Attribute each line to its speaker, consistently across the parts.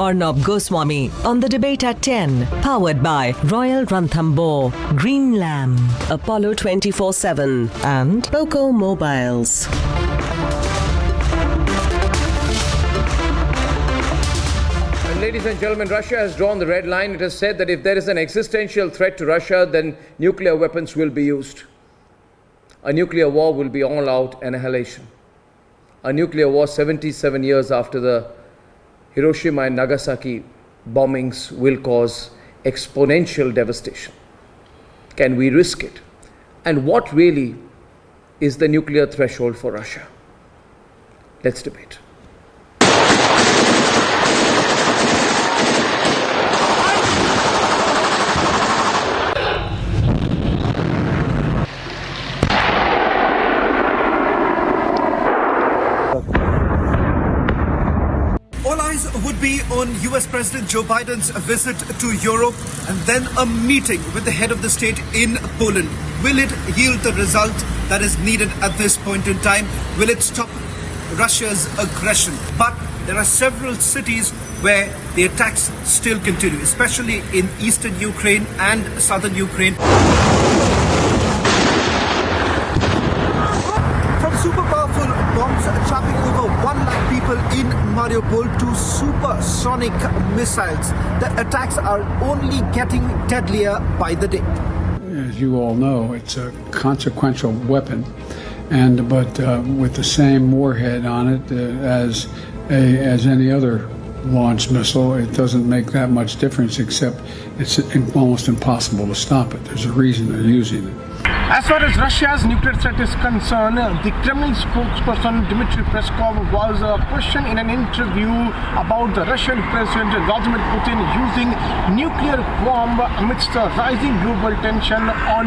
Speaker 1: Arnab Goswami on the debate at 10. Powered by Royal Ranthambore, Green Lamb, Apollo 24/7 and Poco Mobiles.
Speaker 2: Ladies and gentlemen, Russia has drawn the red line. It has said that if there is an existential threat to Russia, then nuclear weapons will be used. A nuclear war will be all-out annihilation. A nuclear war 77 years after the Hiroshima and Nagasaki bombings will cause exponential devastation. Can we risk it? And what really is the nuclear threshold for Russia? Let's debate.
Speaker 3: All eyes would be on US President Joe Biden's visit to Europe and then a meeting with the head of the state in Poland. Will it yield the result that is needed at this point in time? Will it stop Russia's aggression? But there are several cities where the attacks still continue, especially in eastern Ukraine and southern Ukraine. Super powerful bombs trapping over 1 lakh people in Mariupol to supersonic missiles. The attacks are only getting deadlier by the day.
Speaker 4: As you all know, it's a consequential weapon, but with the same warhead on it as any other launch missile, it doesn't make that much difference, except it's almost impossible to stop it. There's a reason they're using it.
Speaker 5: As far as Russia's nuclear threat is concerned, the Kremlin spokesperson Dmitry Peskov was questioned in an interview about the Russian President Vladimir Putin using nuclear bomb amidst the rising global tension on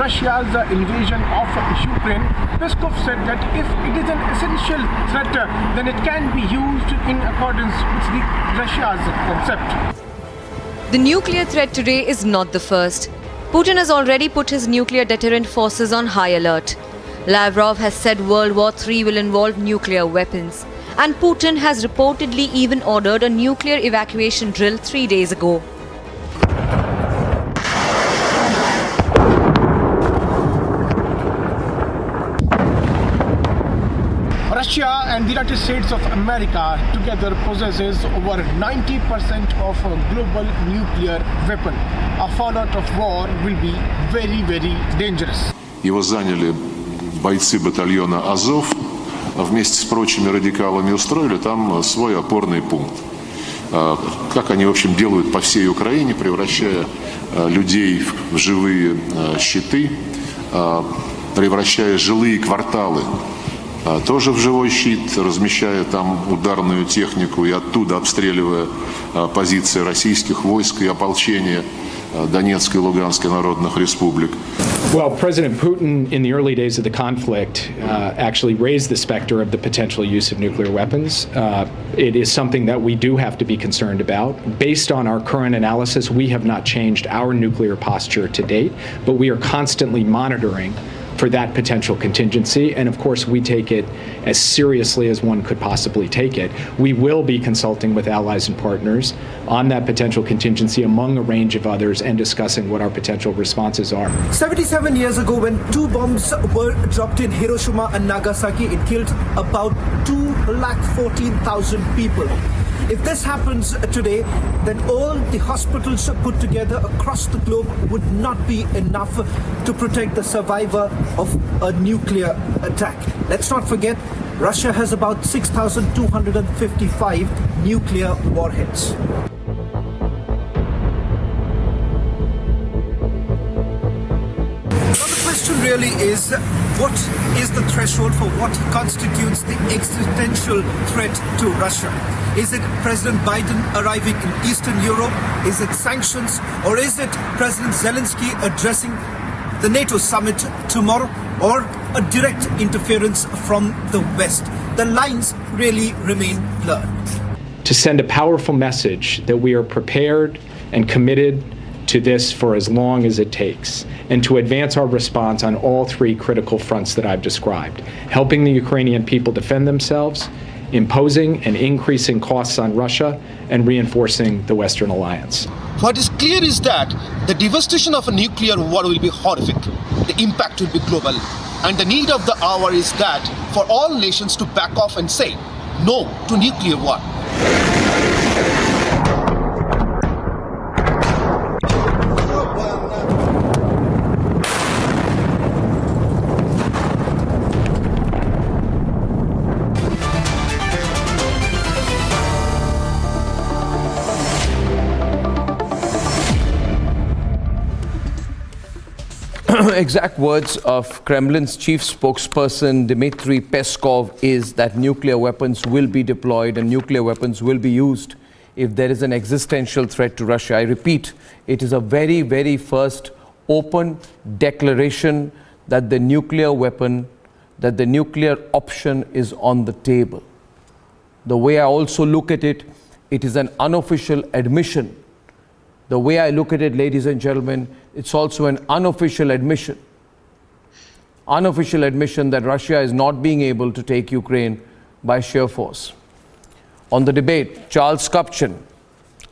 Speaker 5: Russia's invasion of Ukraine. Peskov said that if it is an essential threat, then it can be used in accordance with Russia's concept.
Speaker 6: The nuclear threat today is not the first. Putin has already put his nuclear deterrent forces on high alert. Lavrov has said World War III will involve nuclear weapons. And Putin has reportedly even ordered a nuclear evacuation drill 3 days ago.
Speaker 5: Russia and the United States of America together possesses over 90% of global nuclear weapon. A fallout of war will be very, very dangerous.
Speaker 7: Его заняли бойцы батальона «Азов», вместе с прочими радикалами устроили там свой опорный пункт. Как они, в общем, делают по всей Украине, превращая людей в живые щиты, превращая жилые кварталы тоже в живой щит, размещая там ударную технику и оттуда обстреливая позиции российских войск и ополчения Donetsk and Lugansk народных республик.
Speaker 8: Well, President Putin, in the early days of the conflict, actually raised the specter of the potential use of nuclear weapons. It is something that we do have to be concerned about. Based on our current analysis, we have not changed our nuclear posture to date, but we are constantly monitoring for that potential contingency, and of course we take it as seriously as one could possibly take it. We will be consulting with allies and partners on that potential contingency among a range of others and discussing what our potential responses are.
Speaker 3: 77 years ago, when 2 bombs were dropped in Hiroshima and Nagasaki, it killed about 2,14,000 people. If this happens today, then all the hospitals put together across the globe would not be enough to protect the survivor of a nuclear attack. Let's not forget, Russia has about 6,255 nuclear warheads. Now the question really is, what is the threshold for what constitutes the existential threat to Russia? Is it President Biden arriving in Eastern Europe? Is it sanctions? Or is it President Zelensky addressing the NATO summit tomorrow? Or a direct interference from the West? The lines really remain blurred.
Speaker 8: To send a powerful message that we are prepared and committed to this for as long as it takes, and to advance our response on all 3 critical fronts that I've described: helping the Ukrainian people defend themselves, imposing and increasing costs on Russia and reinforcing the Western alliance.
Speaker 9: What is clear is that the devastation of a nuclear war will be horrific. The impact will be global. And the need of the hour is that for all nations to back off and say no to nuclear war.
Speaker 2: Exact words of Kremlin's chief spokesperson Dmitry Peskov is that nuclear weapons will be deployed and nuclear weapons will be used if there is an existential threat to Russia. I repeat, it is a very, very first open declaration that the nuclear weapon, that the nuclear option is on the table. The way I also look at it, it is an unofficial admission. The way I look at it, ladies and gentlemen, it's also an unofficial admission. Unofficial admission that Russia is not being able to take Ukraine by sheer force. On the debate, Charles Kupchan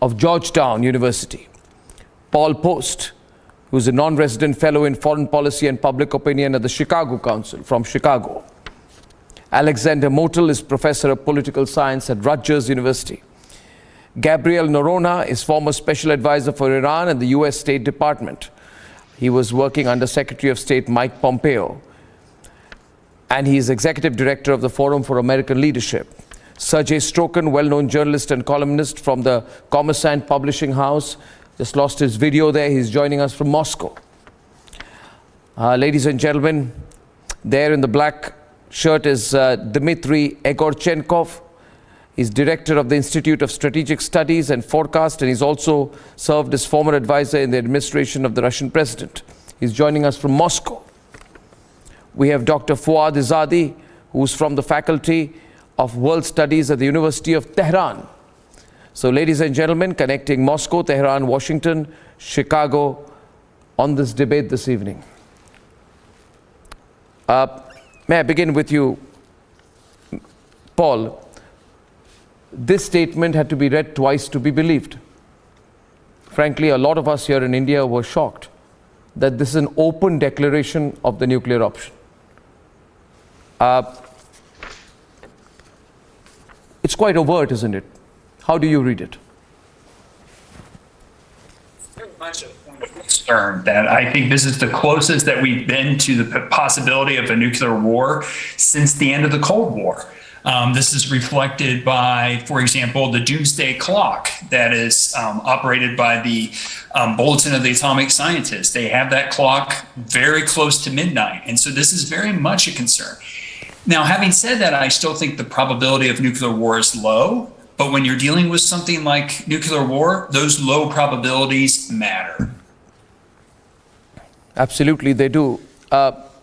Speaker 2: of Georgetown University, Paul Post, who is a non-resident fellow in foreign policy and public opinion at the Chicago Council from Chicago. Alexander Motel is professor of political science at Rutgers University. Gabriel Noronha is former special advisor for Iran at the US State Department. He was working under Secretary of State Mike Pompeo. And he is executive director of the Forum for American Leadership. Sergei Strokin, well-known journalist and columnist from the Kommersant Publishing House, just lost his video there. He's joining us from Moscow. Ladies and gentlemen, there in the black shirt is Dmitry Egorchenkov. He's director of the Institute of Strategic Studies and Forecast, and he's also served as former advisor in the administration of the Russian president. He's joining us from Moscow. We have Dr. Fuad Izadi, who's from the Faculty of World Studies at the University of Tehran. So, ladies and gentlemen, connecting Moscow, Tehran, Washington, Chicago on this debate this evening. May I begin with you, Paul? This statement had to be read twice to be believed. Frankly, a lot of us here in India were shocked that this is an open declaration of the nuclear option. It's quite overt, isn't it? How do you read it?
Speaker 10: Very much a point of concern that I think this is the closest that we've been to the possibility of a nuclear war since the end of the Cold War. This is reflected by, for example, the doomsday clock that is operated by the Bulletin of the Atomic Scientists. They have that clock very close to midnight. And so this is very much a concern. Now, having said that, I still think the probability of nuclear war is low. But when you're dealing with something like nuclear war, those low probabilities matter.
Speaker 2: Absolutely, they do.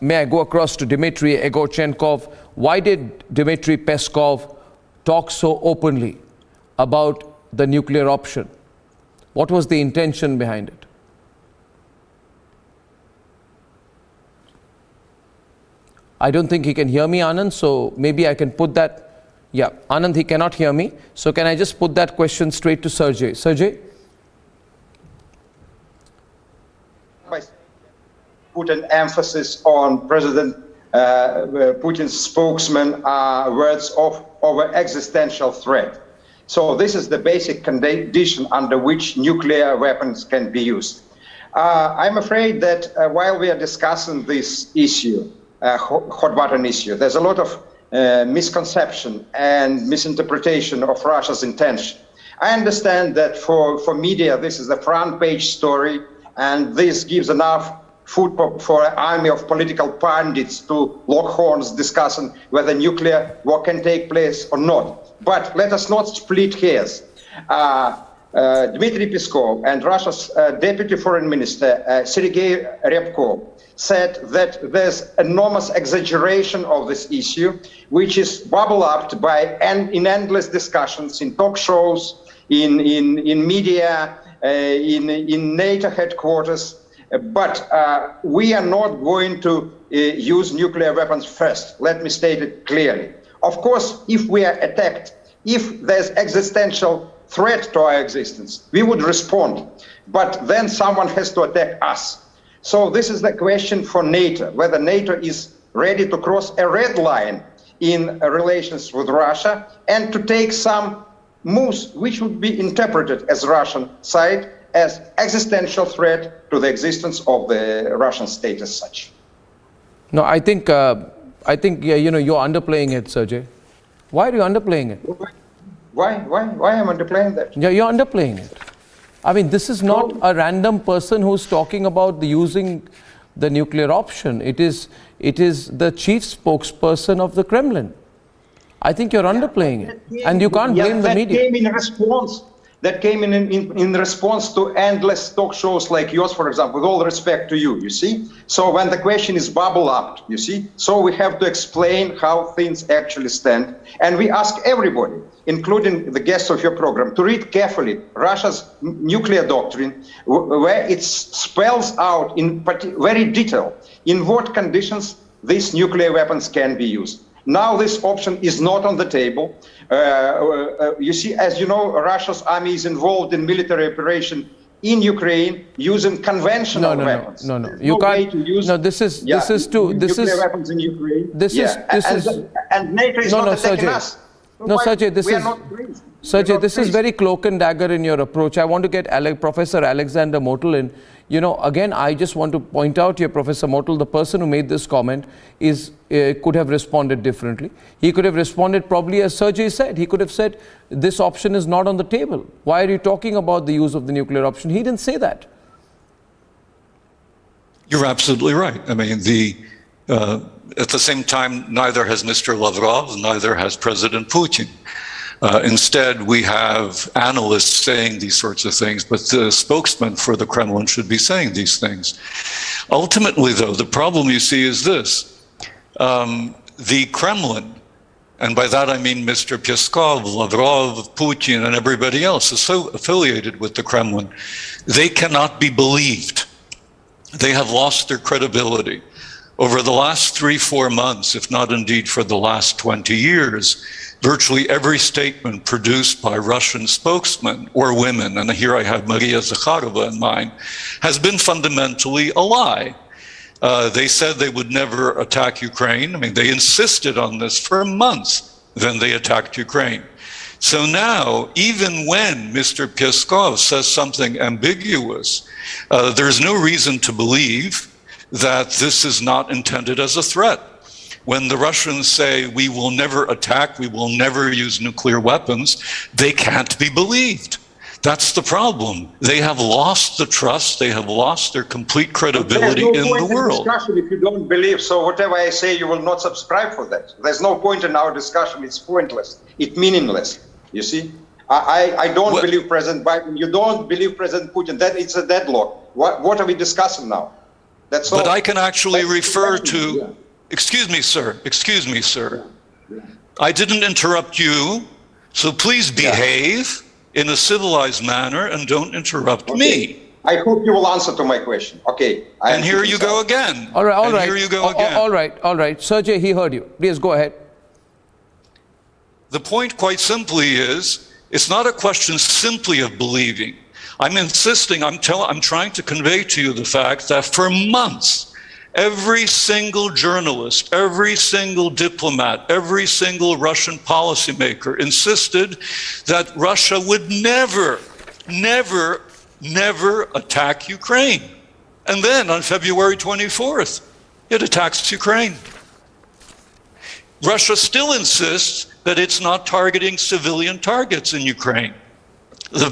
Speaker 2: May I go across to Dmitry Egorchenkov? Why did Dmitry Peskov talk so openly about the nuclear option? What was the intention behind it? I don't think he can hear me, Anand, so maybe I can put that. Yeah, Anand, he cannot hear me. So can I just put that question straight to Sergey? Sergey?
Speaker 11: Put an emphasis on President Putin's spokesman words of existential threat. So this is the basic condition under which nuclear weapons can be used. I'm afraid that while we are discussing this issue, hot button issue, there's a lot of misconception and misinterpretation of Russia's intention. I understand that for media, this is the front page story, and this gives enough food for an army of political pundits to lock horns discussing whether nuclear war can take place or not. But let us not split hairs. Dmitry Peskov and Russia's Deputy Foreign Minister Sergei Ryabkov said that there's enormous exaggeration of this issue, which is bubbled up in endless discussions, in talk shows, in media, in NATO headquarters. But we are not going to use nuclear weapons first. Let me state it clearly. Of course, if we are attacked, if there's existential threat to our existence, we would respond. But then someone has to attack us. So this is the question for NATO, whether NATO is ready to cross a red line in relations with Russia and to take some moves which would be interpreted as Russian side as existential threat to the existence of the Russian state as such.
Speaker 2: No, I think yeah, you're underplaying it, Sergey. Why are you underplaying it?
Speaker 11: Why am I underplaying that?
Speaker 2: Yeah, you're underplaying it. I mean, this is not a random person who's talking about using the nuclear option. It is the chief spokesperson of the Kremlin. I think you're underplaying it, and you can't blame the media.
Speaker 11: That came in response to endless talk shows like yours, for example, with all respect to you, you see? So when the question is bubble up, you see? So we have to explain how things actually stand. And we ask everybody, including the guests of your program, to read carefully Russia's nuclear doctrine, where it spells out in very detail in what conditions these nuclear weapons can be used. Now this option is not on the table. You see, as you know, Russia's army is involved in military operation in Ukraine using conventional weapons.
Speaker 2: No. You can't. No, this is
Speaker 11: nuclear weapons in Ukraine. And NATO is not attacking us.
Speaker 2: No, Sergey, this is very cloak and dagger in your approach. I want to get Professor Alexander Motul in. Again, I just want to point out here, Professor Motul, the person who made this comment could have responded differently. He could have responded probably as Sergey said. He could have said, this option is not on the table. Why are you talking about the use of the nuclear option? He didn't say that.
Speaker 12: You're absolutely right. I mean, at the same time, neither has Mr. Lavrov, neither has President Putin. Instead, we have analysts saying these sorts of things, but the spokesman for the Kremlin should be saying these things. Ultimately, though, the problem you see is this. The Kremlin, and by that I mean Mr. Peskov, Lavrov, Putin, and everybody else is so affiliated with the Kremlin, they cannot be believed. They have lost their credibility. Over the last 3-4 months, if not indeed for the last 20 years, virtually every statement produced by Russian spokesmen or women, and here I have Maria Zakharova in mind, has been fundamentally a lie. They said they would never attack Ukraine. I mean, they insisted on this for months, then they attacked Ukraine. So now, even when Mr. Peskov says something ambiguous, there's no reason to believe that this is not intended as a threat. When the Russians say we will never attack, we will never use nuclear weapons, they can't be believed. That's the problem. They have lost the trust, they have lost their complete credibility in the world.
Speaker 11: There's no point in discussion if you don't believe, so whatever I say, you will not subscribe for that. There's no point in our discussion, it's pointless, it's meaningless, you see? I don't believe President Biden, you don't believe President Putin, that it's a deadlock. What are we discussing now? That's all.
Speaker 12: But I can actually refer to, excuse me, sir. I didn't interrupt you, so please behave in a civilized manner and don't interrupt me.
Speaker 11: I hope you will answer to my question. Okay.
Speaker 12: And here you go again.
Speaker 2: All right.
Speaker 12: Here you go again.
Speaker 2: All right. Sergey, he heard you. Please go ahead.
Speaker 12: The point, quite simply, is it's not a question simply of believing. I'm insisting, I'm trying to convey to you the fact that for months, every single journalist, every single diplomat, every single Russian policymaker insisted that Russia would never attack Ukraine. And then on February 24th, it attacks Ukraine. Russia still insists that it's not targeting civilian targets in Ukraine. The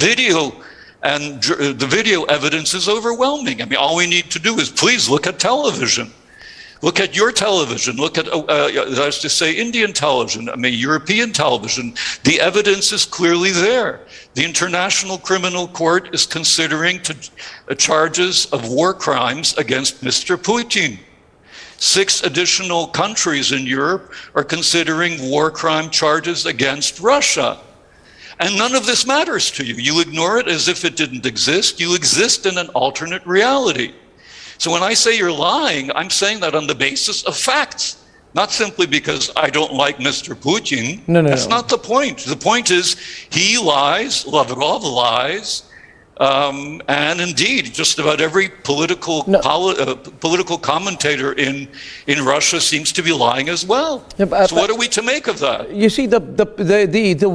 Speaker 12: video evidence is overwhelming. I mean, all we need to do is please look at television. Look at your television. Look at, that's to say, Indian television, European television. The evidence is clearly there. The International Criminal Court is considering charges of war crimes against Mr. Putin. 6 additional countries in Europe are considering war crime charges against Russia. And none of this matters to you. You ignore it as if it didn't exist. You exist in an alternate reality. So when I say you're lying, I'm saying that on the basis of facts, not simply because I don't like Mr. Putin.
Speaker 2: That's
Speaker 12: not the point. The point is he lies, Lavrov lies, and indeed, just about every political commentator in Russia seems to be lying as well. So what are we to make of that?
Speaker 2: You see, the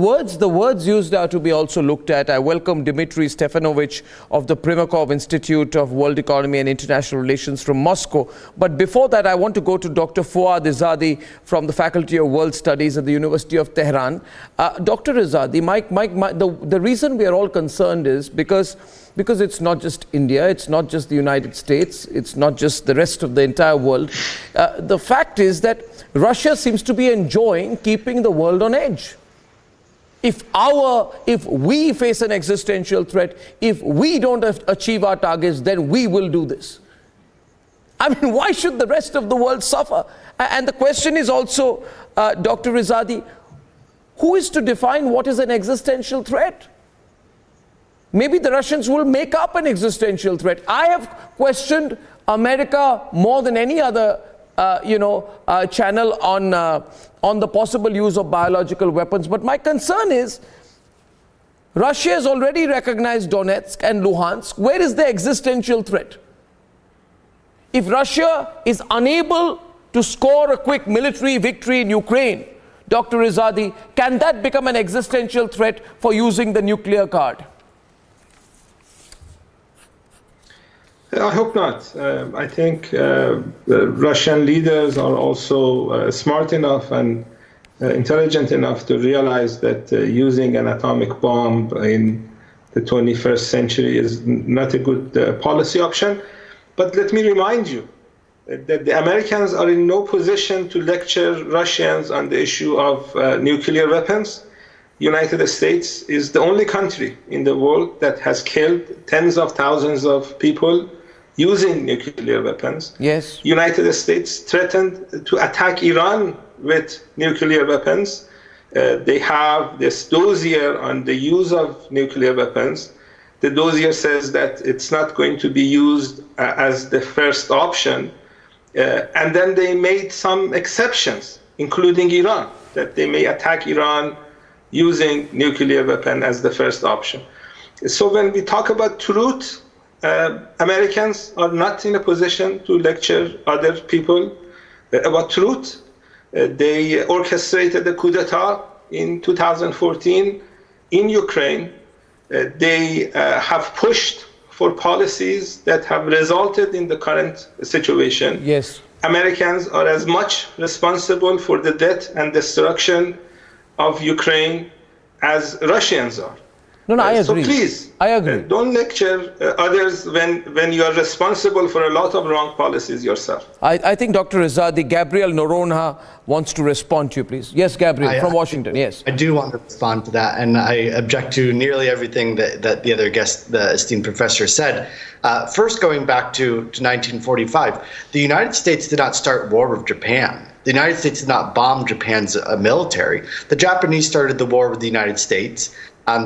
Speaker 2: words used are to be also looked at. I welcome Dmitry Stefanovich of the Primakov Institute of World Economy and International Relations from Moscow. But before that, I want to go to Dr. Fuad Izadi from the Faculty of World Studies at the University of Tehran. Dr. Izadi, the reason we are all concerned is because it's not just India, it's not just the United States, it's not just the rest of the entire world. The fact is that Russia seems to be enjoying keeping the world on edge. If we face an existential threat, if we don't achieve our targets, then we will do this. I mean, why should the rest of the world suffer? And the question is also, Dr. Izadi, who is to define what is an existential threat? Maybe the Russians will make up an existential threat. I have questioned America more than any other, channel on the possible use of biological weapons. But my concern is, Russia has already recognized Donetsk and Luhansk. Where is the existential threat? If Russia is unable to score a quick military victory in Ukraine, Dr. Izadi, can that become an existential threat for using the nuclear card?
Speaker 13: I hope not. I think the Russian leaders are also smart enough and intelligent enough to realize that using an atomic bomb in the 21st century is not a good policy option. But let me remind you that the Americans are in no position to lecture Russians on the issue of nuclear weapons. The United States is the only country in the world that has killed tens of thousands of people using nuclear weapons.
Speaker 2: Yes.
Speaker 13: United States threatened to attack Iran with nuclear weapons. They have this dossier on the use of nuclear weapons. The dossier says that it's not going to be used as the first option. And then they made some exceptions, including Iran, that they may attack Iran using nuclear weapon as the first option. So when we talk about truth, Americans are not in a position to lecture other people about truth. They orchestrated the coup d'etat in 2014 in Ukraine. They have pushed for policies that have resulted in the current situation.
Speaker 2: Yes.
Speaker 13: Americans are as much responsible for the death and destruction of Ukraine as Russians are.
Speaker 2: No, I agree.
Speaker 13: So please,
Speaker 2: I agree.
Speaker 13: Don't lecture others when you are responsible for a lot of wrong policies yourself.
Speaker 2: I think Dr. Izadi, Gabriel Noronha wants to respond to you, please. Yes, Gabriel, from Washington, yes.
Speaker 14: I do want to respond to that, and I object to nearly everything that the other guest, the esteemed professor, said. First, going back to 1945, the United States did not start war with Japan. The United States did not bomb Japan's military. The Japanese started the war with the United States.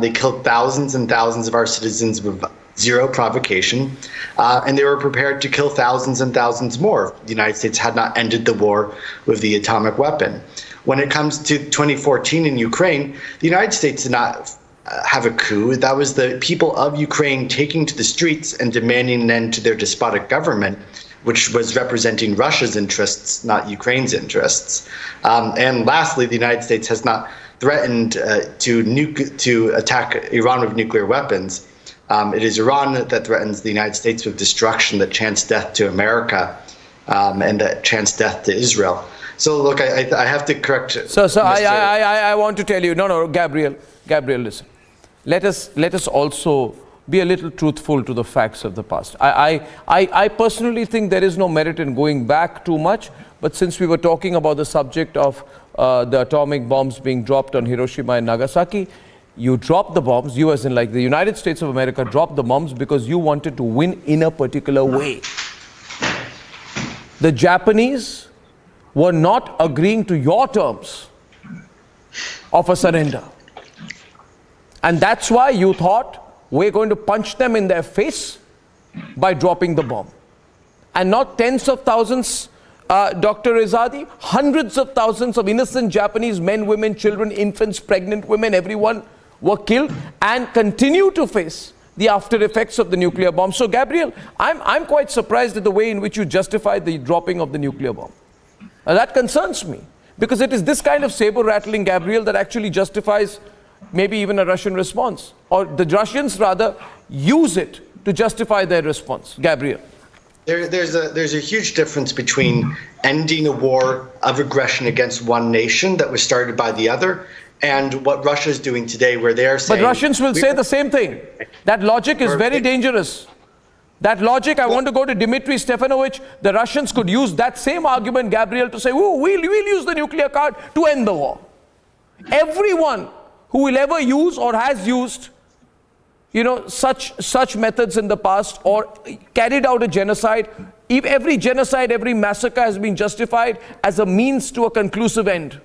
Speaker 14: They killed thousands and thousands of our citizens with zero provocation, and they were prepared to kill thousands and thousands more if the United States had not ended the war with the atomic weapon. When it comes to 2014 in Ukraine, the United States did not have a coup. That was the people of Ukraine taking to the streets and demanding an end to their despotic government, which was representing Russia's interests, not Ukraine's interests. And lastly, the United States has not threatened to attack Iran with nuclear weapons. It is Iran that threatens the United States with destruction that chants death to America and that chants death to Israel. So look, I have to correct.
Speaker 2: So I want to tell you, no, Gabriel, listen. Let us also be a little truthful to the facts of the past. I personally think there is no merit in going back too much, but since we were talking about the subject of the atomic bombs being dropped on Hiroshima and Nagasaki, you dropped the bombs, you as in like the United States of America dropped the bombs because you wanted to win in a particular way. The Japanese were not agreeing to your terms of a surrender. And that's why you thought we're going to punch them in their face by dropping the bomb. And not tens of thousands Dr. Rezadi, hundreds of thousands of innocent Japanese men, women, children, infants, pregnant women, everyone were killed and continue to face the after effects of the nuclear bomb. So, Gabriel, I'm quite surprised at the way in which you justify the dropping of the nuclear bomb. That concerns me, because it is this kind of saber-rattling, Gabriel, that actually justifies maybe even a Russian response. Or the Russians, rather, use it to justify their response. Gabriel.
Speaker 14: There's a huge difference between ending a war of aggression against one nation that was started by the other and what Russia is doing today, where they are saying...
Speaker 2: But Russians will say the same thing. That logic is very dangerous. That logic, I want to go to Dmitry Stefanovich. The Russians could use that same argument, Gabriel, to say, oh, we'll use the nuclear card to end the war. Everyone who will ever use or has used, such methods in the past or carried out a genocide, if every genocide, every massacre has been justified as a means to a conclusive end.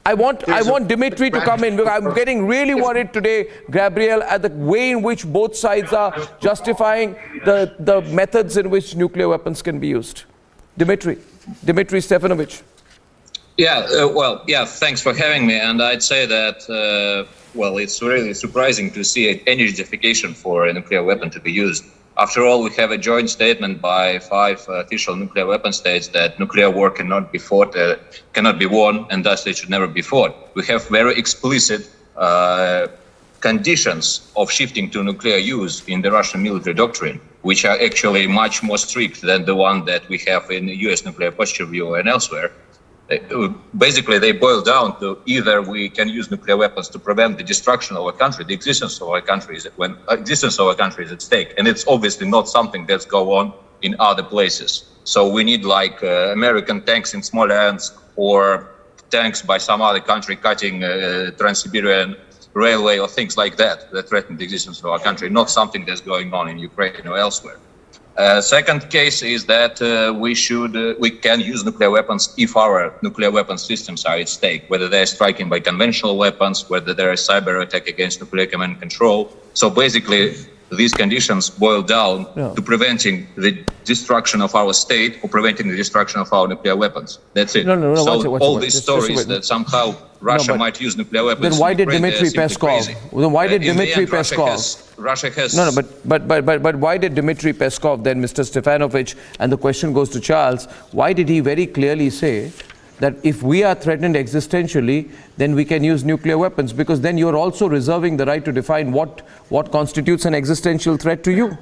Speaker 2: I want Dmitry to come in. I'm getting really worried today, Gabriel, at the way in which both sides are justifying the methods in which nuclear weapons can be used. Dmitry Stefanovich.
Speaker 15: Thanks for having me. And I'd say that, it's really surprising to see any justification for a nuclear weapon to be used. After all, we have a joint statement by 5 official nuclear weapon states that nuclear war cannot be fought, cannot be won, and thus it should never be fought. We have very explicit conditions of shifting to nuclear use in the Russian military doctrine, which are actually much more strict than the one that we have in the US nuclear posture review and elsewhere. Basically, they boil down to either we can use nuclear weapons to prevent the destruction of a country, the existence of a country when existence of a country is at stake, and it's obviously not something that's go on in other places. So we need like American tanks in Smolensk or tanks by some other country cutting Trans-Siberian railway or things like that threaten the existence of our country, not something that's going on in Ukraine or elsewhere. Second case is that we can use nuclear weapons if our nuclear weapon systems are at stake, whether they're striking by conventional weapons, whether there is cyber attack against nuclear command and control. So basically, these conditions boil down to preventing the destruction of our state or preventing the destruction of our nuclear weapons. That's it. All these stories that somehow Russia might use nuclear weapons.
Speaker 2: Then why did Dmitry Peskov? Then why did Dmitry Peskov?
Speaker 15: Russia has.
Speaker 2: But why did Dmitry Peskov then, Mr. Stefanovich, and the question goes to Charles, why did he very clearly say that if we are threatened existentially, then we can use nuclear weapons? Because then you're also reserving the right to define what constitutes an existential threat to you.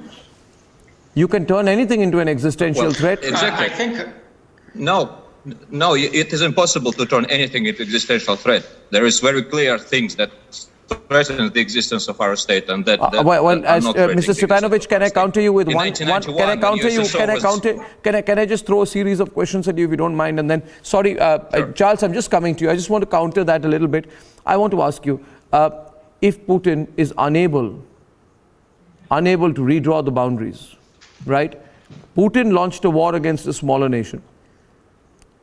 Speaker 2: You can turn anything into an existential threat.
Speaker 15: Exactly.
Speaker 16: I think...
Speaker 15: No, it is impossible to turn anything into existential threat. There is very clear things that threaten the existence of our state, and that
Speaker 2: Mr. Stefanovich, can I counter you with one? Can I counter you? Can I just throw a series of questions at you if you don't mind? And then, sorry, sure. Charles, I'm just coming to you. I just want to counter that a little bit. I want to ask you, if Putin is unable to redraw the boundaries, right? Putin launched a war against a smaller nation.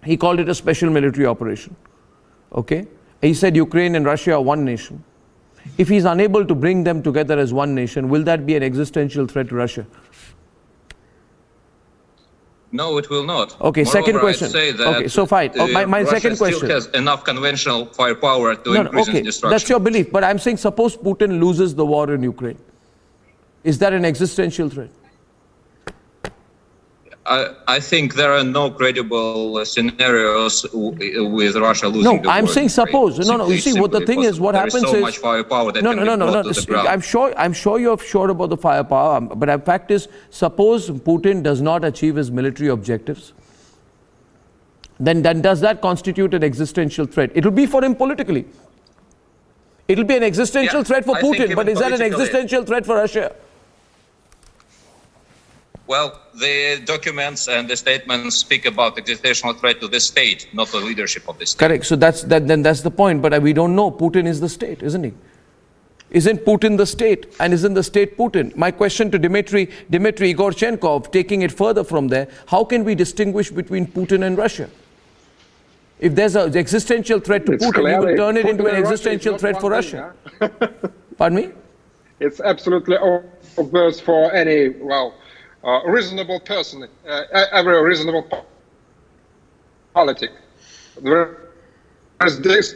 Speaker 2: He called it a special military operation. Okay? He said Ukraine and Russia are one nation. If he's unable to bring them together as one nation, will that be an existential threat to Russia?
Speaker 15: No, it will not.
Speaker 2: Okay,
Speaker 15: moreover,
Speaker 2: second question.
Speaker 15: I'd say that,
Speaker 2: okay, so fine. My
Speaker 15: Russia
Speaker 2: second question.
Speaker 15: still has enough conventional firepower to increase its destruction.
Speaker 2: That's your belief. But I'm saying, suppose Putin loses the war in Ukraine. Is that an existential threat?
Speaker 15: I think there are no credible scenarios with Russia losing the war.
Speaker 2: No, I'm saying suppose. You see, what the thing is, what happens is...
Speaker 15: There is so much firepower that can be brought to the ground.
Speaker 2: I'm sure you're sure about the firepower, but the fact is, suppose Putin does not achieve his military objectives, then does that constitute an existential threat? It will be for him politically. It will be an existential threat for Putin, but is that an existential threat for Russia?
Speaker 15: Well, the documents and the statements speak about existential threat to the state, not the leadership of the state.
Speaker 2: Correct. So that's the point. But we don't know. Putin is the state, isn't he? Isn't Putin the state? And isn't the state Putin? My question to Dmitry Igorchenkov, taking it further from there, how can we distinguish between Putin and Russia? If there's an existential threat to Putin, he will turn it into an existential threat for Russia. Pardon me?
Speaker 16: It's absolutely obvious for any, reasonable person, every reasonable politics. There's this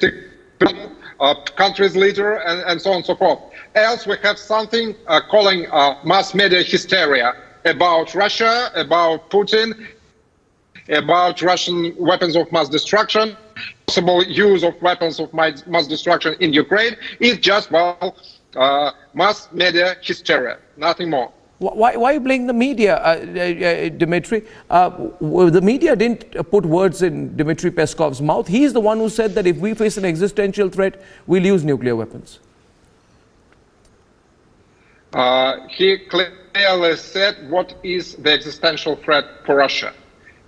Speaker 16: country's leader and so on and so forth. Else we have something calling mass media hysteria about Russia, about Putin, about Russian weapons of mass destruction, possible use of weapons of mass destruction in Ukraine. It's just, well, mass media hysteria, nothing more.
Speaker 17: Why blame the media, Dmitry? The media didn't put words in Dmitry Peskov's mouth. He's the one who said that if we face an existential threat, we'll use nuclear weapons.
Speaker 16: He clearly said what is the existential threat for Russia.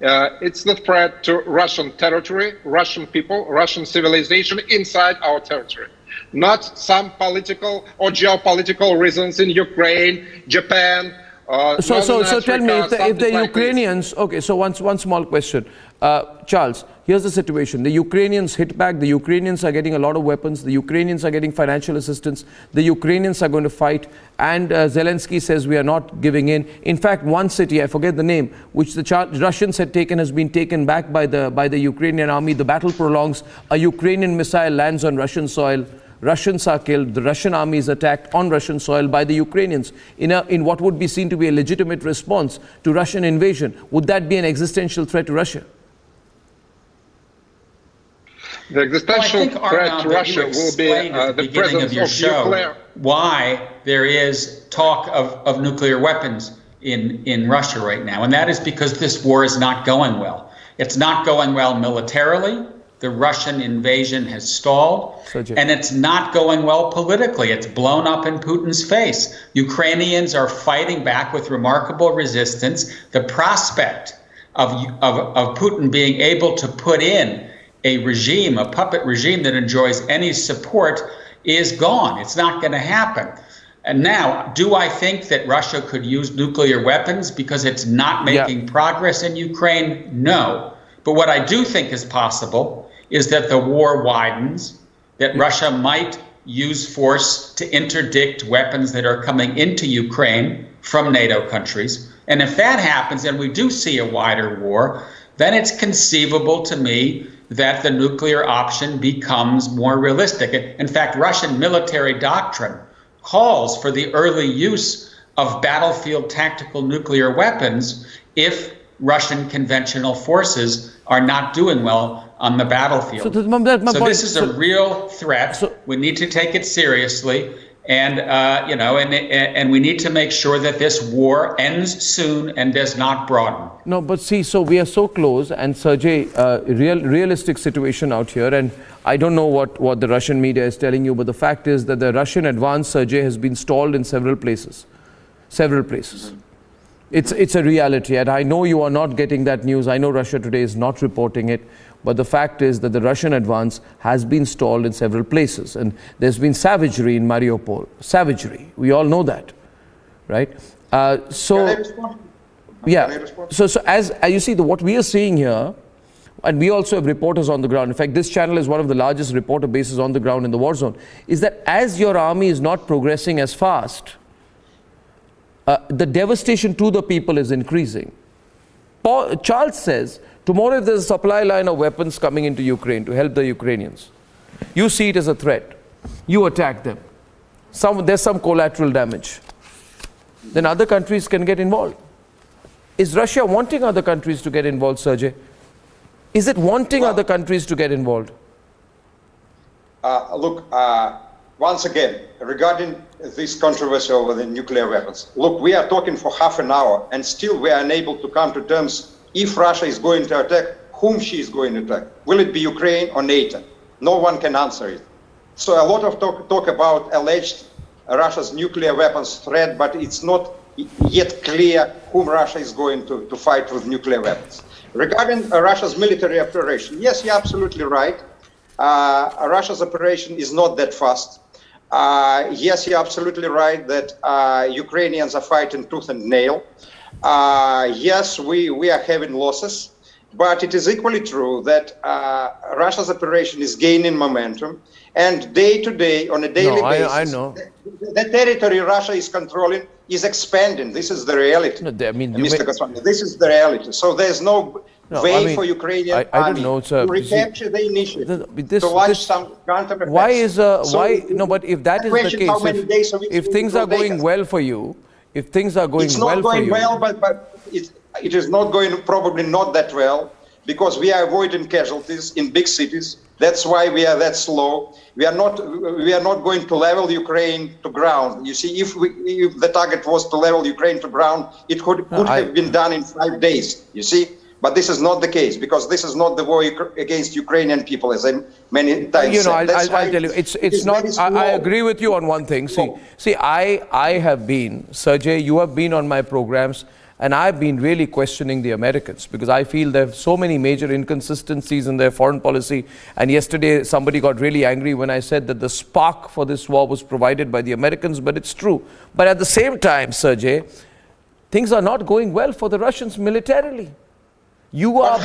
Speaker 16: It's the threat to Russian territory, Russian people, Russian civilization inside our territory. Not some political or geopolitical reasons in Ukraine, Japan.
Speaker 17: So tell me, if the Ukrainians, okay, so one small question. Charles, here's the situation. The Ukrainians hit back. The Ukrainians are getting a lot of weapons. The Ukrainians are getting financial assistance. The Ukrainians are going to fight. And Zelensky says we are not giving in. In fact, one city, I forget the name, which the Russians had taken has been taken back by the Ukrainian army. The battle prolongs. A Ukrainian missile lands on Russian soil. Russians are killed. The Russian army is attacked on Russian soil by the Ukrainians in what would be seen to be a legitimate response to Russian invasion. Would that be an existential threat to Russia?
Speaker 16: The existential threat to Russia will be the presence of nuclear.
Speaker 18: Why there is talk of nuclear weapons in Russia right now, and that is because this war is not going well. It's not going well militarily. The Russian invasion has stalled, and it's not going well politically. It's blown up in Putin's face. Ukrainians are fighting back with remarkable resistance. The prospect of Putin being able to put in a regime, a puppet regime that enjoys any support is gone. It's not going to happen. And now, do I think that Russia could use nuclear weapons because it's not making progress in Ukraine? No. But what I do think is possible is that the war widens, that Russia might use force to interdict weapons that are coming into Ukraine from NATO countries. And if that happens and we do see a wider war, then it's conceivable to me that the nuclear option becomes more realistic. In fact, Russian military doctrine calls for the early use of battlefield tactical nuclear weapons if Russian conventional forces are not doing well on the battlefield. So this is a real threat. We need to take it seriously, and and we need to make sure that this war ends soon and does not broaden.
Speaker 17: No, but see, so we are so close, and Sergey, realistic situation out here, and I don't know what the Russian media is telling you, but the fact is that the Russian advance, Sergey, has been stalled in several places. It's a reality, and I know you are not getting that news. I know Russia Today is not reporting it, but the fact is that the Russian advance has been stalled in several places, and there's been savagery in Mariupol. Savagery, we all know that, right? So as you see, what we are seeing here, and we also have reporters on the ground. In fact, this channel is one of the largest reporter bases on the ground in the war zone, is that as your army is not progressing as fast, the devastation to the people is increasing. Charles says, tomorrow if there's a supply line of weapons coming into Ukraine to help the Ukrainians, you see it as a threat, you attack them, there's some collateral damage, then other countries can get involved. Is Russia wanting other countries to get involved, Sergey? Is it wanting other countries to get involved?
Speaker 11: Once again, regarding this controversy over the nuclear weapons, look, we are talking for half an hour and still we are unable to come to terms if Russia is going to attack, whom she is going to attack. Will it be Ukraine or NATO? No one can answer it. So a lot of talk about alleged Russia's nuclear weapons threat, but it's not yet clear whom Russia is going to fight with nuclear weapons. Regarding Russia's military operation, yes, you're absolutely right. Russia's operation is not that fast. Yes, you're absolutely right that Ukrainians are fighting tooth and nail. Yes, we are having losses, but it is equally true that Russia's operation is gaining momentum, and day to day, on a daily basis,
Speaker 17: I know.
Speaker 11: The territory Russia is controlling is expanding. This is the reality,
Speaker 17: no, I mean,
Speaker 11: Mr. Goswami. This is the reality. So there's no way for Ukrainian
Speaker 17: I
Speaker 11: army
Speaker 17: don't know, sir.
Speaker 11: to recapture the initiative, to launch some counter-offensive.
Speaker 17: Why is no? But if that is the
Speaker 11: how many days
Speaker 17: case, if things are going well for you, if things are going
Speaker 11: it's
Speaker 17: well
Speaker 11: not
Speaker 17: for
Speaker 11: going
Speaker 17: you,
Speaker 11: well, but it is not going probably not that well, because we are avoiding casualties in big cities. That's why we are that slow. We are not going to level Ukraine to ground. You see, if the target was to level Ukraine to ground, it could have been done in 5 days. You see, but this is not the case, because this is not the war against Ukrainian people, as I many times said.
Speaker 17: I'll tell you, it's not. I agree with you on one thing. See, I have been, Sergey, you have been on my programs. And I've been really questioning the Americans, because I feel there are so many major inconsistencies in their foreign policy. And yesterday somebody got really angry when I said that the spark for this war was provided by the Americans, but it's true. But at the same time, Sergey, things are not going well for the Russians militarily. You are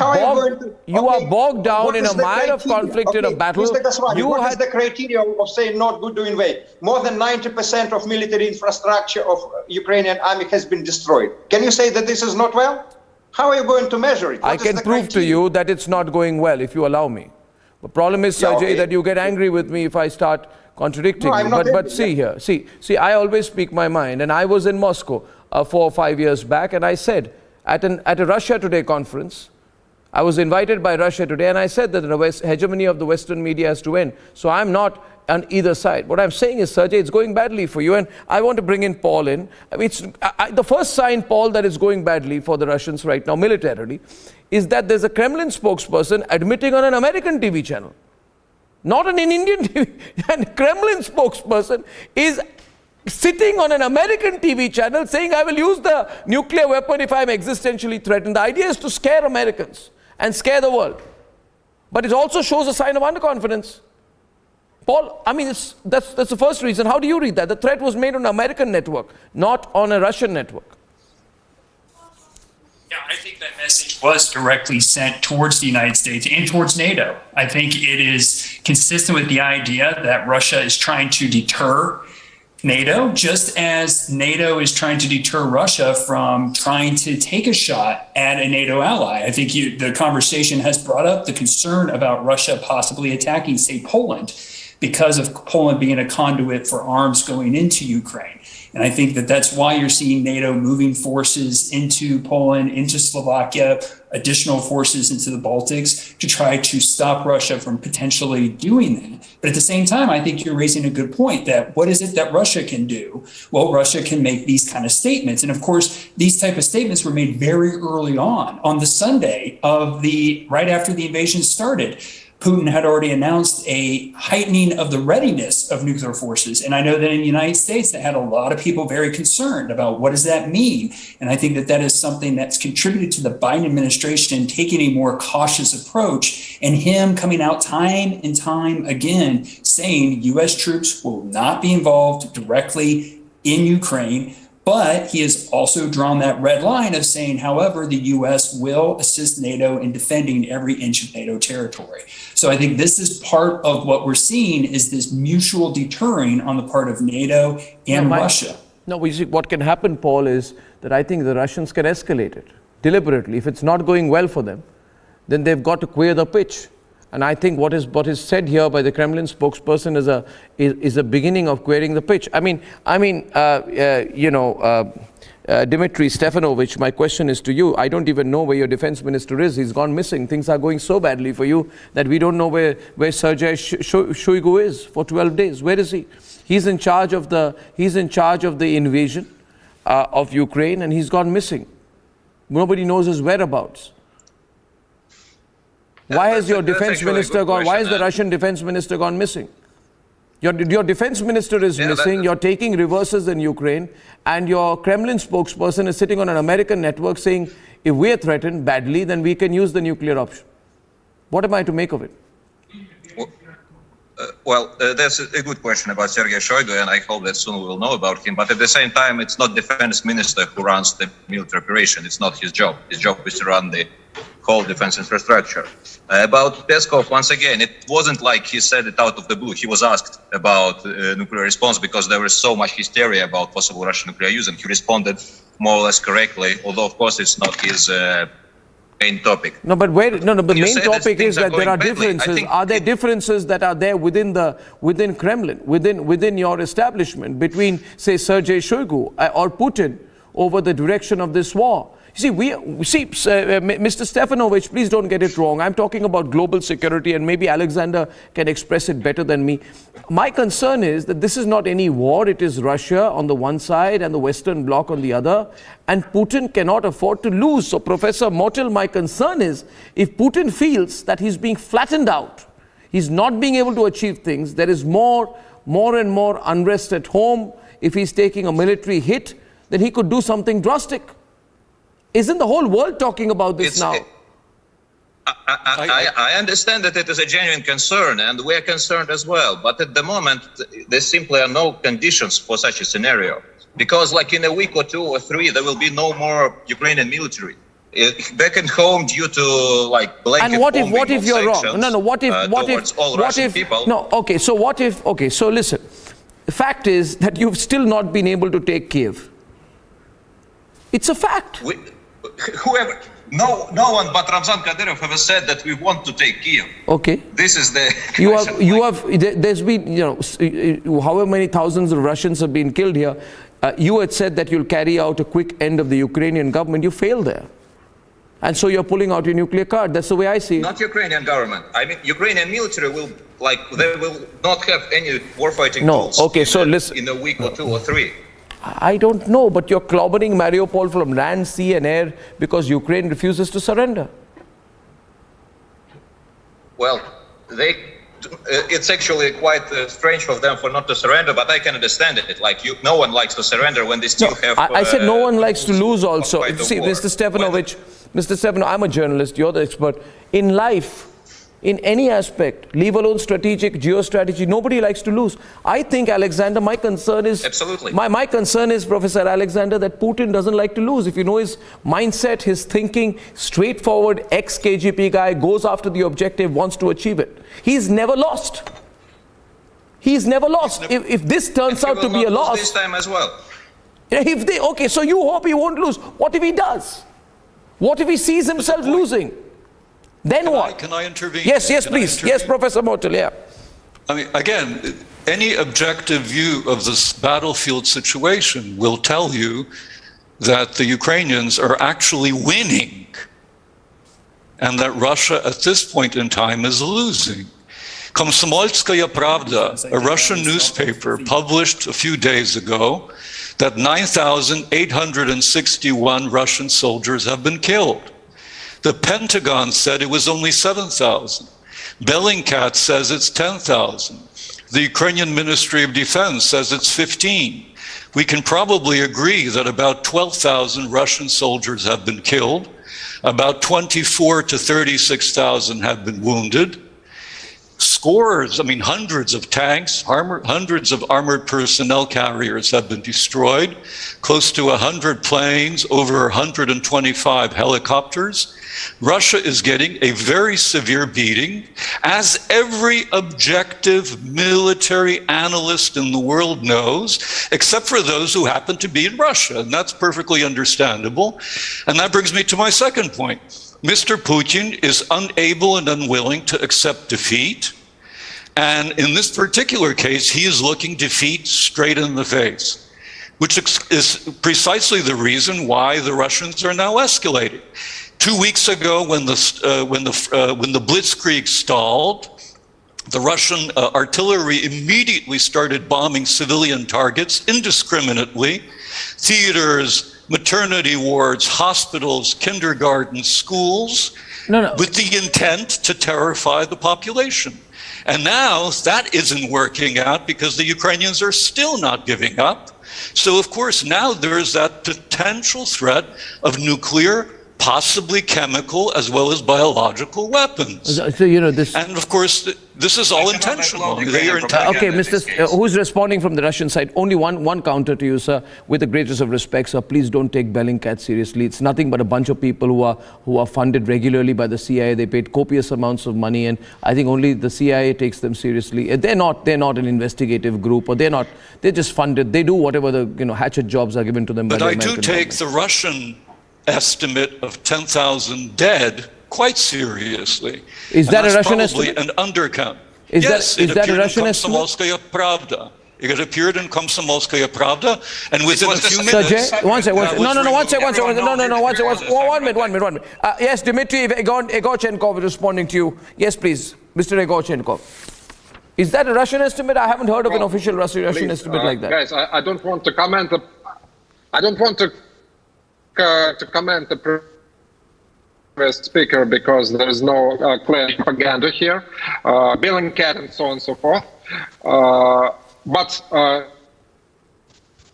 Speaker 17: bogged down in a mile of conflict in a battle.
Speaker 11: Mr. Goswami, what is the criteria of saying not good doing way? More than 90% of military infrastructure of Ukrainian army has been destroyed. Can you say that this is not well? How are you going to measure it?
Speaker 17: I can prove to you that it's not going well, if you allow me. The problem is, Sergey, that you get angry with me if I start contradicting you. But see here, see, I always speak my mind. And I was in Moscow 4 or 5 years back, and I said, at a Russia Today conference, I was invited by Russia Today, and I said that the hegemony of the Western media has to end. So I'm not on either side. What I'm saying is, Sergey, it's going badly for you, and I want to bring in Paul in. I mean, the first sign, Paul, that it's going badly for the Russians right now militarily is that there's a Kremlin spokesperson admitting on an American TV channel, not an Indian TV. And Kremlin spokesperson is sitting on an American TV channel saying, I will use the nuclear weapon if I'm existentially threatened. The idea is to scare Americans and scare the world. But it also shows a sign of underconfidence. Paul, I mean, that's the first reason. How do you read that? The threat was made on an American network, not on a Russian network.
Speaker 10: Yeah, I think that message was directly sent towards the United States and towards NATO. I think it is consistent with the idea that Russia is trying to deter NATO, just as NATO is trying to deter Russia from trying to take a shot at a NATO ally. I think the conversation has brought up the concern about Russia possibly attacking, say, Poland, because of Poland being a conduit for arms going into Ukraine. And I think that that's why you're seeing NATO moving forces into Poland, into Slovakia, additional forces into the Baltics to try to stop Russia from potentially doing that. But at the same time, I think you're raising a good point that what is it that Russia can do? Well, Russia can make these kind of statements. And of course, these type of statements were made very early on the Sunday of right after the invasion started. Putin had already announced a heightening of the readiness of nuclear forces. And I know that in the United States, that had a lot of people very concerned about what does that mean? And I think that that is something that's contributed to the Biden administration taking a more cautious approach and him coming out time and time again saying U.S. troops will not be involved directly in Ukraine. But he has also drawn that red line of saying, however, the U.S. will assist NATO in defending every inch of NATO territory. So I think this is part of what we're seeing is this mutual deterring on the part of NATO and Russia.
Speaker 17: No, what can happen, Paul, is that I think the Russians can escalate it deliberately. If it's not going well for them, then they've got to queer the pitch. And I think what is said here by the Kremlin spokesperson is a beginning of querying the pitch. Dmitry Stefanovich, my question is to you. I don't even know where your defense minister is. He's gone missing. Things are going so badly for you that we don't know where Sergei Shoigu is for 12 days. Where is he? He's in charge of the invasion of Ukraine, and he's gone missing. Nobody knows his whereabouts. Why has your defense minister gone? Why has the Russian defense minister gone missing? Your defense minister is missing. You're taking reverses in Ukraine, and your Kremlin spokesperson is sitting on an American network saying, if we're threatened badly, then we can use the nuclear option. What am I to make of it?
Speaker 15: Well, that's a good question about Sergei Shoigu, and I hope that soon we'll know about him. But at the same time, it's not defense minister who runs the military operation. It's not his job. His job is to run the whole defense infrastructure. About Peskov, once again, it wasn't like he said it out of the blue. He was asked about nuclear response because there was so much hysteria about possible Russian nuclear use, and he responded more or less correctly, although, of course, it's not his main topic.
Speaker 17: No, but the
Speaker 15: You
Speaker 17: main
Speaker 15: say that
Speaker 17: topic is
Speaker 15: things are
Speaker 17: that there
Speaker 15: going
Speaker 17: are
Speaker 15: badly. I
Speaker 17: differences.
Speaker 15: think
Speaker 17: Are there differences that are there within Kremlin, within your establishment, between, say, Sergei Shoigu or Putin over the direction of this war? You see, Mr. Stefanovich, please don't get it wrong. I'm talking about global security, and maybe Alexander can express it better than me. My concern is that this is not any war. It is Russia on the one side and the Western Bloc on the other, and Putin cannot afford to lose. So, Professor Motil, my concern is if Putin feels that he's being flattened out, he's not being able to achieve things, there is more and more unrest at home. If he's taking a military hit, then he could do something drastic. Isn't the whole world talking about this now?
Speaker 15: I understand that it is a genuine concern, and we are concerned as well. But at the moment, there simply are no conditions for such a scenario. Because like in a week or 2 or 3, there will be no more Ukrainian military. Back at home due to like blanket
Speaker 17: and what if you're wrong? What if
Speaker 15: people?
Speaker 17: No, okay, so listen. The fact is that you've still not been able to take Kiev. It's a fact.
Speaker 15: No one but Ramzan Kadyrov have said that we want to take Kiev.
Speaker 17: Okay.
Speaker 15: This is the
Speaker 17: there's been, however many thousands of Russians have been killed here. You had said that you'll carry out a quick end of the Ukrainian government. You failed there. And so you're pulling out your nuclear card. That's the way I see it.
Speaker 15: Not Ukrainian government. I mean, Ukrainian military they will not have any warfighting tools.
Speaker 17: Okay, so listen.
Speaker 15: In a week or 2 or 3.
Speaker 17: I don't know, but you're clobbering Mariupol from land, sea and air because Ukraine refuses to surrender.
Speaker 15: Well, it's actually quite strange for them for not to surrender, but I can understand it. No one likes to surrender when they still have...
Speaker 17: I said no one likes to lose also. See, Mr. Stefanovich, I'm a journalist, you're the expert. In life, in any aspect, leave alone strategic, geostrategy, nobody likes to lose. I think, Alexander, my concern is...
Speaker 15: Absolutely.
Speaker 17: My concern is, Professor Alexander, that Putin doesn't like to lose. If you know his mindset, his thinking, straightforward, ex-KGB guy, goes after the objective, wants to achieve it. He's never lost. He's never lost. If this turns out to be a loss...
Speaker 15: this time as well.
Speaker 17: Okay, so you hope he won't lose. What if he does? What if he sees himself losing? Then what?
Speaker 12: Can I intervene?
Speaker 17: Yes, please. Yes, Professor Motil, yeah.
Speaker 12: I mean, again, any objective view of this battlefield situation will tell you that the Ukrainians are actually winning and that Russia at this point in time is losing. Komsomolskaya Pravda, a Russian newspaper, published a few days ago that 9,861 Russian soldiers have been killed. The Pentagon said it was only 7,000. Bellingcat says it's 10,000. The Ukrainian Ministry of Defense says it's 15. We can probably agree that about 12,000 Russian soldiers have been killed. About 24 to 36,000 have been wounded. Hundreds of tanks, hundreds of armored personnel carriers have been destroyed, close to 100 planes, over 125 helicopters. Russia is getting a very severe beating, as every objective military analyst in the world knows, except for those who happen to be in Russia, and that's perfectly understandable. And that brings me to my second point. Mr. Putin is unable and unwilling to accept defeat. And in this particular case, he is looking defeat straight in the face, which is precisely the reason why the Russians are now escalating. 2 weeks ago, when the Blitzkrieg stalled, the Russian artillery immediately started bombing civilian targets indiscriminately, theaters, maternity wards, hospitals, kindergartens, schools, with the intent to terrify the population. And now that isn't working out because the Ukrainians are still not giving up. So, of course, now there's that potential threat of nuclear, possibly chemical, as well as biological weapons.
Speaker 17: So, this...
Speaker 12: And, of course, this is all intentional.
Speaker 17: Okay, who's responding from the Russian side? Only one counter to you, sir. With the greatest of respect, sir, please don't take Bellingcat seriously. It's nothing but a bunch of people who are funded regularly by the CIA. They paid copious amounts of money, and I think only the CIA takes them seriously. They're not an investigative group, or they're just funded. They do whatever the hatchet jobs are given to them.
Speaker 12: But I do take the Russian estimate of 10,000 dead quite seriously.
Speaker 17: Is that a Russian
Speaker 12: probably
Speaker 17: estimate?
Speaker 12: an undercount.
Speaker 17: Is
Speaker 12: Yes,
Speaker 17: that a Russian
Speaker 12: in
Speaker 17: estimate?
Speaker 12: Komsomolskaya Pravda. It appeared in Komsomolskaya Pravda, and within a few
Speaker 17: Sir,
Speaker 12: minutes...
Speaker 17: Jay, one second. One minute. Yes, Dmitry Egorchenkov responding to you. Yes, please, Mr. Egorchenkov. Is that a Russian estimate? I haven't heard of an official Russian estimate like that.
Speaker 16: Guys, I don't want to comment. I don't want to comment the previous speaker because there is no clear propaganda here, billing cat and so on and so forth. But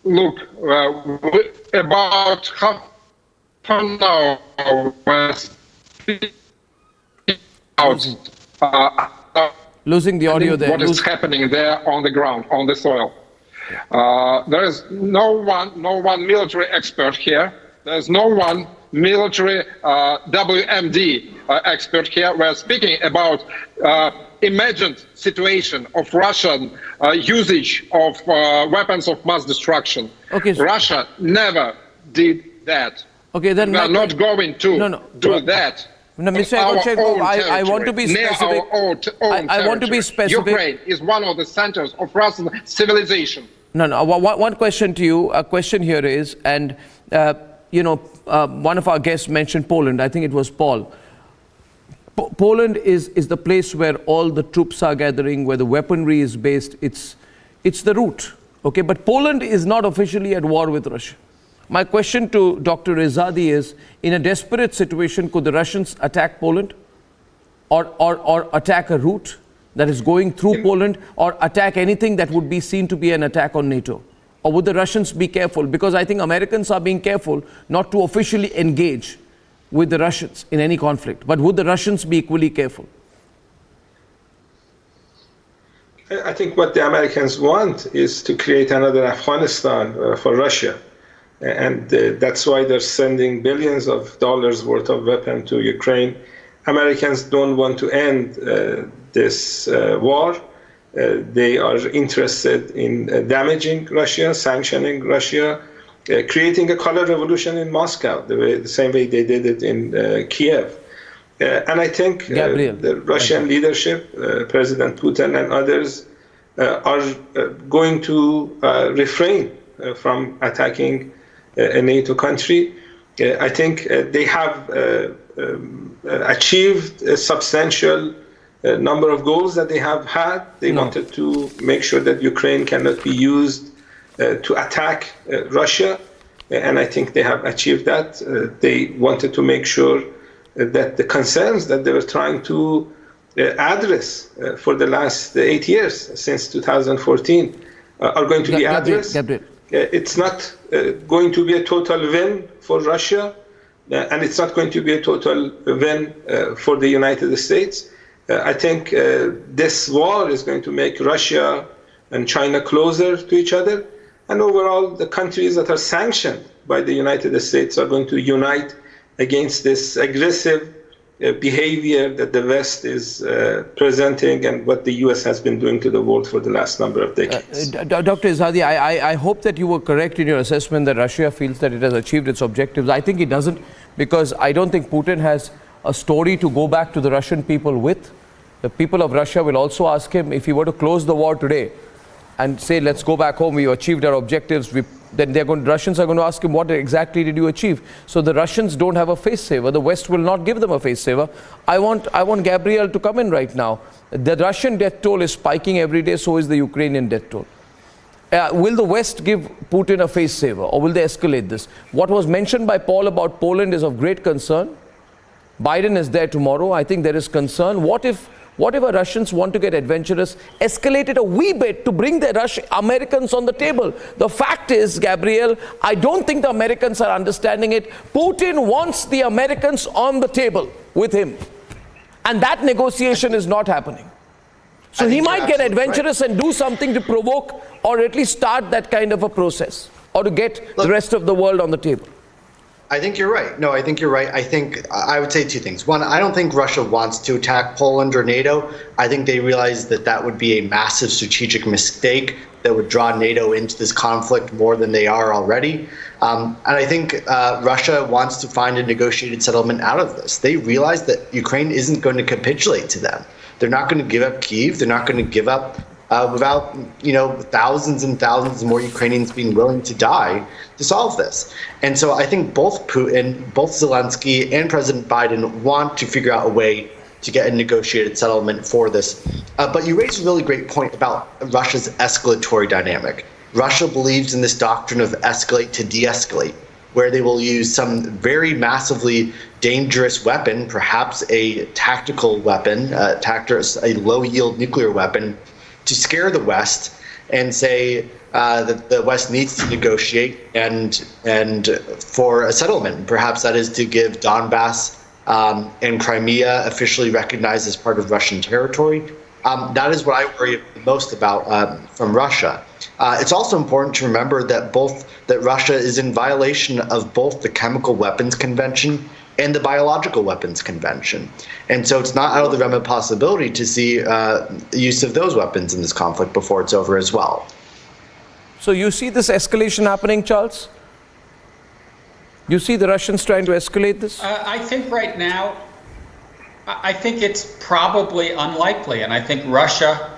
Speaker 16: look, about half an hour
Speaker 17: losing the audio there.
Speaker 16: What is happening there on the ground, on the soil? There is no one military expert here. There is no one military WMD expert here. We're speaking about imagined situation of Russian usage of weapons of mass destruction.
Speaker 17: Okay.
Speaker 16: Russia never did that.
Speaker 17: Okay, then
Speaker 16: we are not going to do that.
Speaker 17: No, Mr. Egorchenkov, I want to be specific. I want to be specific.
Speaker 16: Ukraine is one of the centers of Russian civilization.
Speaker 17: No. One question to you. A question here is, and one of our guests mentioned Poland. I think it was Paul. Poland is the place where all the troops are gathering, where the weaponry is based. It's the route. Okay, but Poland is not officially at war with Russia. My question to Dr. Rezadi is, in a desperate situation, could the Russians attack Poland or attack a route that is going through Poland, or attack anything that would be seen to be an attack on NATO? Or would the Russians be careful? Because I think Americans are being careful not to officially engage with the Russians in any conflict. But would the Russians be equally careful?
Speaker 13: I think what the Americans want is to create another Afghanistan for Russia. And that's why they're sending billions of dollars worth of weapons to Ukraine. Americans don't want to end this war. They are interested in damaging Russia, sanctioning Russia, creating a color revolution in Moscow, the same way they did it in Kiev. And I think the Russian leadership, President Putin and others, are going to refrain from attacking a NATO country. I think they have achieved a substantial number of goals that they have had. They wanted to make sure that Ukraine cannot be used to attack Russia, and I think they have achieved that. They wanted to make sure that the concerns that they were trying to address for the last 8 years, since 2014, are going to be addressed. It's not going to be a total win for Russia, and it's not going to be a total win for the United States. I think this war is going to make Russia and China closer to each other, and overall the countries that are sanctioned by the United States are going to unite against this aggressive behavior that the West is presenting and what the US has been doing to the world for the last number of decades.
Speaker 17: Dr. Izadi, I hope that you were correct in your assessment that Russia feels that it has achieved its objectives. I think it doesn't, because I don't think Putin has a story to go back to the Russian people with. The people of Russia will also ask him, if he were to close the war today and say, let's go back home, we achieved our objectives, then Russians are going to ask him, what exactly did you achieve? So the Russians don't have a face saver. The West will not give them a face saver. I want Gabriel to come in right now. The Russian death toll is spiking every day, so is the Ukrainian death toll. Will the West give Putin a face saver, or will they escalate this? What was mentioned by Paul about Poland is of great concern. Biden is there tomorrow. I think there is concern. What if Whatever Russians want to get adventurous, escalate it a wee bit to bring the Americans on the table. The fact is, Gabriel, I don't think the Americans are understanding it. Putin wants the Americans on the table with him. And that negotiation is not happening. So he might get adventurous and do something to provoke or at least start that kind of a process, or to get the rest of the world on the table.
Speaker 14: I think you're right. No, I think you're right. I think I would say two things. One, I don't think Russia wants to attack Poland or NATO. I think they realize that that would be a massive strategic mistake that would draw NATO into this conflict more than they are already. And I think Russia wants to find a negotiated settlement out of this. They realize that Ukraine isn't going to capitulate to them. They're not going to give up Kyiv. They're not going to give up without, thousands and thousands more Ukrainians being willing to die to solve this. And so I think both Putin, both Zelensky, and President Biden want to figure out a way to get a negotiated settlement for this. But you raised a really great point about Russia's escalatory dynamic. Russia believes in this doctrine of escalate to de-escalate, where they will use some very massively dangerous weapon, perhaps a tactical weapon, a low-yield nuclear weapon, to scare the West and say that the West needs to negotiate and for a settlement. Perhaps that is to give Donbass and Crimea officially recognized as part of Russian territory. That is what I worry most about from Russia. It's also important to remember that Russia is in violation of both the Chemical Weapons Convention and the Biological Weapons Convention. And so it's not out of the realm of possibility to see use of those weapons in this conflict before it's over as well.
Speaker 17: So you see this escalation happening, Charles? You see the Russians trying to escalate this?
Speaker 18: I think right now, I think it's probably unlikely. And I think Russia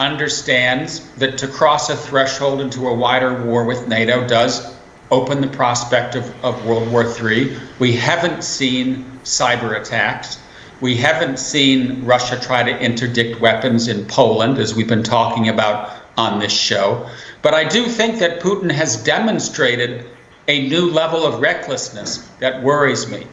Speaker 18: understands that to cross a threshold into a wider war with NATO does open the prospect of World War III. We haven't seen cyber attacks. We haven't seen Russia try to interdict weapons in Poland, as we've been talking about on this show. But I do think that Putin has demonstrated a new level of recklessness that worries me.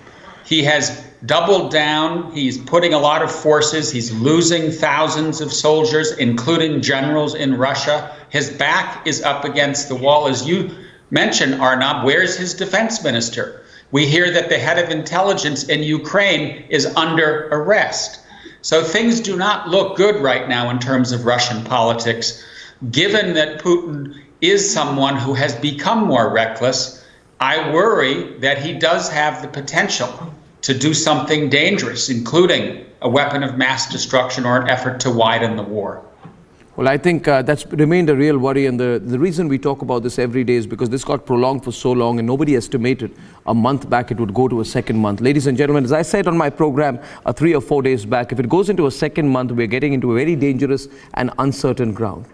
Speaker 18: He has doubled down. He's putting a lot of forces. He's losing thousands of soldiers, including generals in Russia. His back is up against the wall. As you mentioned, Arnab, where's his defense minister? We hear that the head of intelligence in Ukraine is under arrest. So things do not look good right now in terms of Russian politics. Given that Putin is someone who has become more reckless, I worry that he does have the potential to do something dangerous, including a weapon of mass destruction or an effort to widen the war.
Speaker 17: Well, I think that's remained a real worry, and the reason we talk about this every day is because this got prolonged for so long, and nobody estimated a month back it would go to a second month. Ladies and gentlemen, as I said on my program 3 or 4 days back, if it goes into a second month, we're getting into a very dangerous and uncertain ground.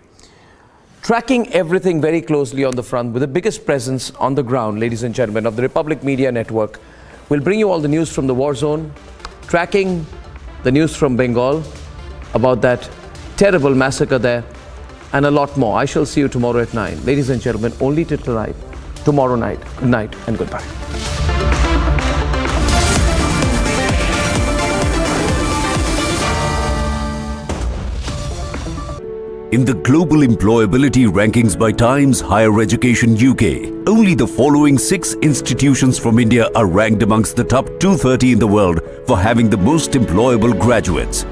Speaker 17: Tracking everything very closely on the front with the biggest presence on the ground, ladies and gentlemen, of the Republic Media Network, we'll bring you all the news from the war zone, tracking the news from Bengal about that terrible massacre there, and a lot more. I shall see you tomorrow at 9. Ladies and gentlemen, only till tonight, tomorrow night. Good night and goodbye.
Speaker 19: In the Global Employability Rankings by Times Higher Education UK, only the following 6 institutions from India are ranked amongst the top 230 in the world for having the most employable graduates.